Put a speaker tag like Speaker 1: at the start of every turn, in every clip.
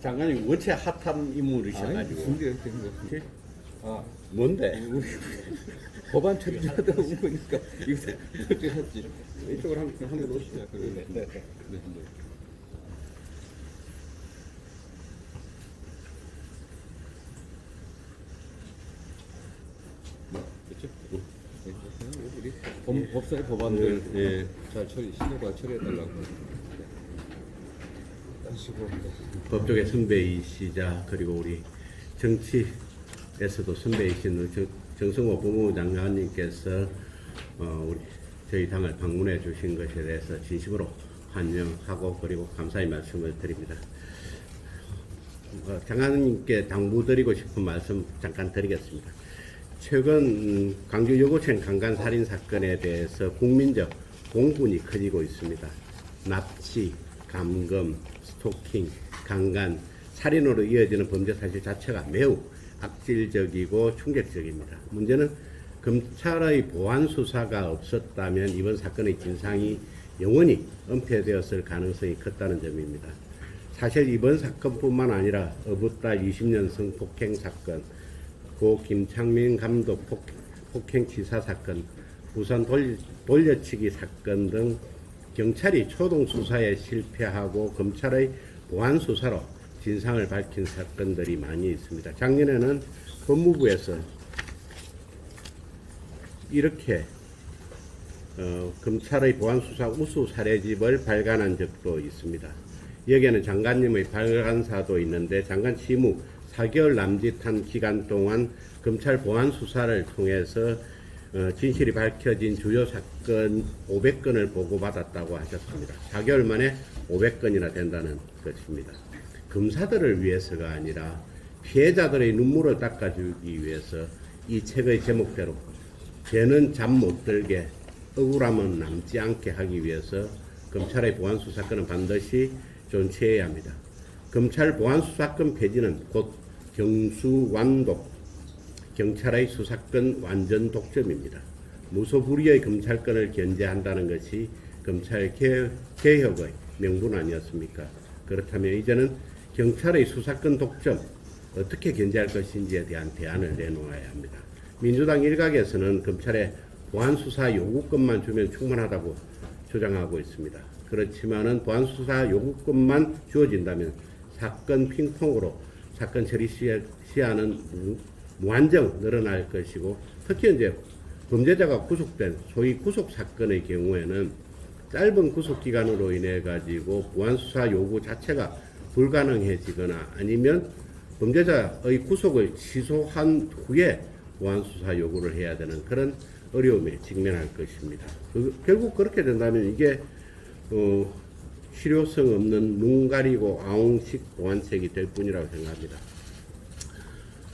Speaker 1: 장관님 원체 핫한 인물이셔가지고.
Speaker 2: 근데 그게
Speaker 1: 뭔데?
Speaker 2: 우리 법안 처리하다 온 거니까 이거 어떻게 했지? 이쪽으로 한번 오시죠. 네. 우리 법사위 법안들 잘 처리 신호가 처리해달라고 하시고
Speaker 1: 법조계 선배이시자 그리고 우리 정치에서도 선배이신 정성호 법무부 장관님께서 우리 저희 당을 방문해 주신 것에 대해서 진심으로 환영하고 그리고 감사의 말씀을 드립니다. 장관님께 당부드리고 싶은 말씀 잠깐 드리겠습니다. 최근 광주 여고생 강간 살인 사건에 대해서 국민적 공분이 커지고 있습니다. 납치, 감금, 스토킹, 강간, 살인으로 이어지는 범죄 사실 자체가 매우 악질적이고 충격적입니다. 문제는 검찰의 보안 수사가 없었다면 이번 사건의 진상이 영원히 은폐되었을 가능성이 컸다는 점입니다. 사실 이번 사건뿐만 아니라 어붓달 20년 성폭행 사건, 고 김창민 감독 폭행치사 사건, 부산 돌려치기 사건 등 경찰이 초동 수사에 실패하고 검찰의 보안 수사로 진상을 밝힌 사건들이 많이 있습니다. 작년에는 법무부에서 이렇게 검찰의 보안 수사 우수 사례집을 발간한 적도 있습니다. 여기에는 장관님의 발간사도 있는데 장관 취임 4개월 남짓한 기간 동안 검찰 보안 수사를 통해서 진실이 밝혀진 주요 사건 500건을 보고받았다고 하셨습니다. 4개월 만에 500건이나 된다는 것입니다. 검사들을 위해서가 아니라 피해자들의 눈물을 닦아주기 위해서 이 책의 제목대로 죄는 잠 못 들게 억울함은 남지 않게 하기 위해서 검찰의 보안 수사권은 반드시 존치해야 합니다. 검찰 보안 수사권 폐지는 곧 경수완독, 경찰의 수사권 완전 독점입니다. 무소불위의 검찰권을 견제한다는 것이 검찰 개혁의 명분 아니었습니까? 그렇다면 이제는 경찰의 수사권 독점 어떻게 견제할 것인지에 대한 대안을 내놓아야 합니다. 민주당 일각에서는 검찰의 보안 수사 요구권만 주면 충분하다고 주장하고 있습니다. 그렇지만은 보안 수사 요구권만 주어진다면 사건 핑퐁으로 사건 처리 시한은 무한정 늘어날 것이고, 특히 이제 범죄자가 구속된 소위 구속 사건의 경우에는 짧은 구속 기간으로 인해 가지고 보안 수사 요구 자체가 불가능해지거나 아니면 범죄자의 구속을 취소한 후에 보안 수사 요구를 해야 되는 그런 어려움에 직면할 것입니다. 결국 그렇게 된다면 이게 실효성 없는 눈 가리고 아웅식 보안책이 될 뿐이라고 생각합니다.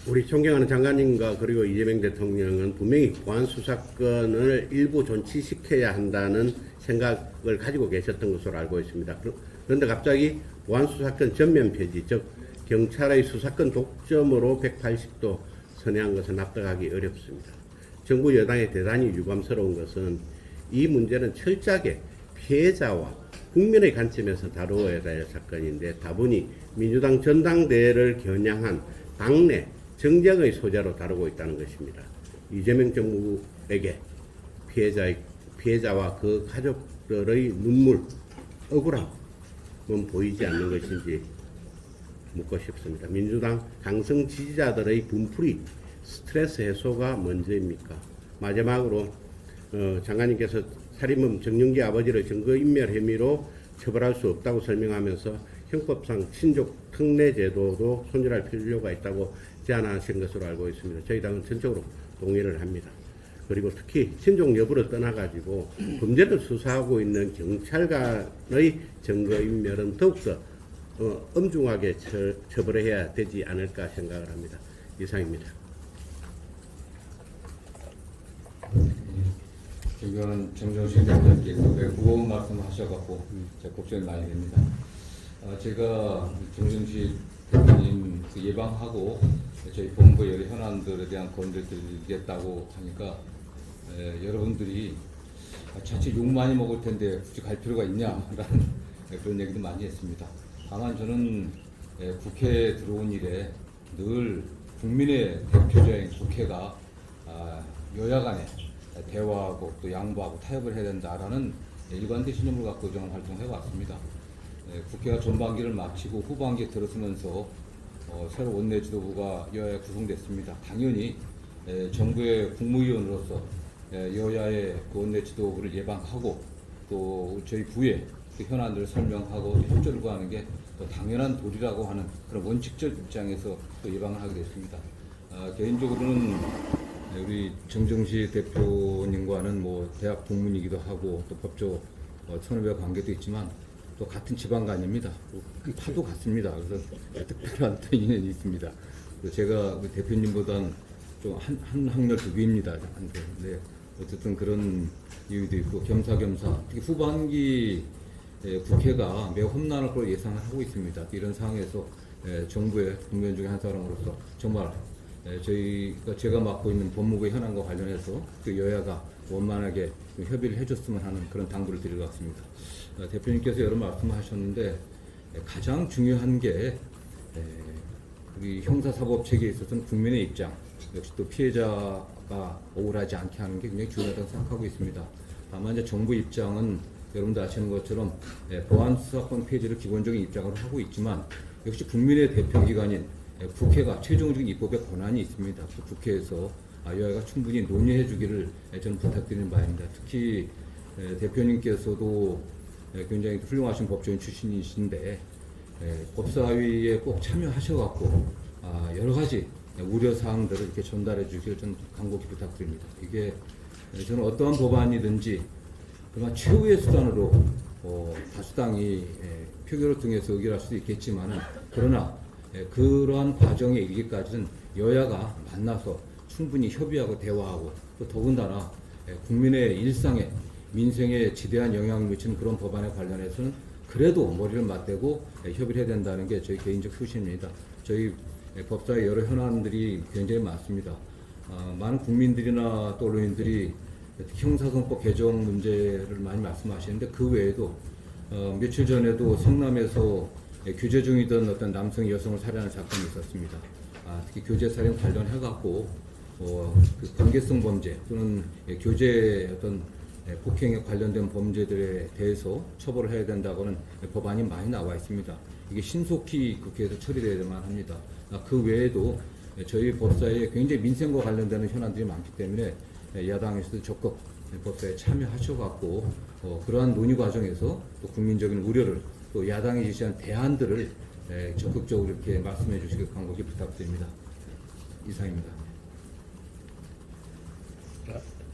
Speaker 1: 우리 존경하는 장관님과 그리고 이재명 대통령은 분명히 보안 수사권을 일부 존치시켜야 한다는 생각을 가지고 계셨던 것으로 알고 있습니다. 그런데 갑자기 보안 수사권 전면 폐지, 즉 경찰의 수사권 독점으로 180도 선회한 것은 납득하기 어렵습니다. 정부 여당의 대단히 유감스러운 것은 이 문제는 철저하게 피해자와 국민의 관점에서 다루어야 될 사건인데 다분히 민주당 전당대회를 겨냥한 당내 정쟁의 소재로 다루고 있다는 것입니다. 이재명 정부에게 피해자와 그 가족들의 눈물, 억울함은 보이지 않는 것인지 묻고 싶습니다. 민주당 강성 지지자들의 분풀이 스트레스 해소가 먼저입니까? 마지막으로 장관님께서 살인범 정윤기 아버지를 증거인멸 혐의로 처벌할 수 없다고 설명하면서 형법상 친족 특례 제도도 손질할 필요가 있다고 제안하신 것으로 알고 있습니다. 저희 당은 전적으로 동의를 합니다. 그리고 특히 친족 여부를 떠나가지고 범죄를 수사하고 있는 경찰관의 증거인멸은 더욱더 엄중하게 처벌해야 되지 않을까 생각을 합니다. 이상입니다.
Speaker 2: 지금 정정식 대표님께서 무거운 말씀하셔갖고 제가 걱정이 많이 됩니다. 제가 정정식 대표님 예방하고 저희 본부 여러 현안들에 대한 건들 드리겠다고 하니까 여러분들이 자칫 욕 많이 먹을 텐데 굳이 갈 필요가 있냐라는 그런 얘기도 많이 했습니다. 다만 저는 국회에 들어온 이래 늘 국민의 대표자인 국회가 여야 간에 대화하고 또 양보하고 타협을 해야 된다라는 일관된 신념을 갖고 저는 활동해 왔습니다. 국회가 전반기를 마치고 후반기에 들어서면서 새로 원내 지도부가 여야에 구성됐습니다. 당연히 정부의 국무위원으로서 여야의 그 원내 지도부를 예방하고 또 저희 부의 그 현안들을 설명하고 협조를 구하는 게 또 당연한 도리라고 하는 그런 원칙적 입장에서 또 예방을 하게 됐습니다. 개인적으로는 우리 정정식 대표님과는 뭐 대학 동문이기도 하고 또 법조 선후배 관계도 있지만 또 같은 지방간입니다. 파도 같습니다. 그래서 특별한 또 인연이 있습니다. 제가 그 대표님보다는 좀 한 학년 더 위입니다. 네. 어쨌든 그런 이유도 있고 겸사겸사 특히 후반기 국회가 매우 험난할 걸로 예상을 하고 있습니다. 이런 상황에서 정부의 국면 중에 한 사람으로서 정말 제가 맡고 있는 법무부의 현안과 관련해서 그 여야가 원만하게 협의를 해줬으면 하는 그런 당부를 드릴 것 같습니다. 대표님께서 여러 말씀하셨는데 가장 중요한 게 우리 형사사법 체계에 있어서는 국민의 입장, 역시 또 피해자가 억울하지 않게 하는 게 굉장히 중요하다고 생각하고 있습니다. 다만 이제 정부 입장은 여러분도 아시는 것처럼 보안수사권 폐지를 기본적인 입장으로 하고 있지만 역시 국민의 대표기관인 국회가 최종적인 입법의 권한이 있습니다. 그 국회에서 여야가 충분히 논의해 주기를 저는 부탁드리는 바입니다. 특히 대표님께서도 굉장히 훌륭하신 법조인 출신이신데 법사위에 꼭 참여하셔갖고 여러 가지 우려사항들을 이렇게 전달해 주시길 저는 간곡히 부탁드립니다. 이게 저는 어떠한 법안이든지 그러나 최후의 수단으로 다수당이 표결을 통해서 의결할 수도 있겠지만 그러나 그러한 과정에 이르기까지는 여야가 만나서 충분히 협의하고 대화하고 또 더군다나 국민의 일상에 민생에 지대한 영향을 미치는 그런 법안에 관련해서는 그래도 머리를 맞대고 협의를 해야 된다는 게 저희 개인적 소신입니다. 저희 법사의 여러 현안들이 굉장히 많습니다. 많은 국민들이나 또 언론인들이 형사소송법 개정 문제를 많이 말씀하시는데 그 외에도 며칠 전에도 성남에서 교제 중이던 어떤 남성이 여성을 살해하는 사건이 있었습니다. 특히 교제 살인 관련해갖고 그 관계성 범죄 또는 교제 어떤 폭행에 관련된 범죄들에 대해서 처벌을 해야 된다고는 법안이 많이 나와 있습니다. 이게 신속히 국회에서 처리되어야만 합니다. 그 외에도 저희 법사에 굉장히 민생과 관련되는 현안들이 많기 때문에 야당에서도 적극 법사에 참여하셔갖고 그러한 논의 과정에서 또 국민적인 우려를 또 야당이 제시한 대안들을 적극적으로 이렇게 말씀해 주시길 간곡히 부탁드립니다. 이상입니다.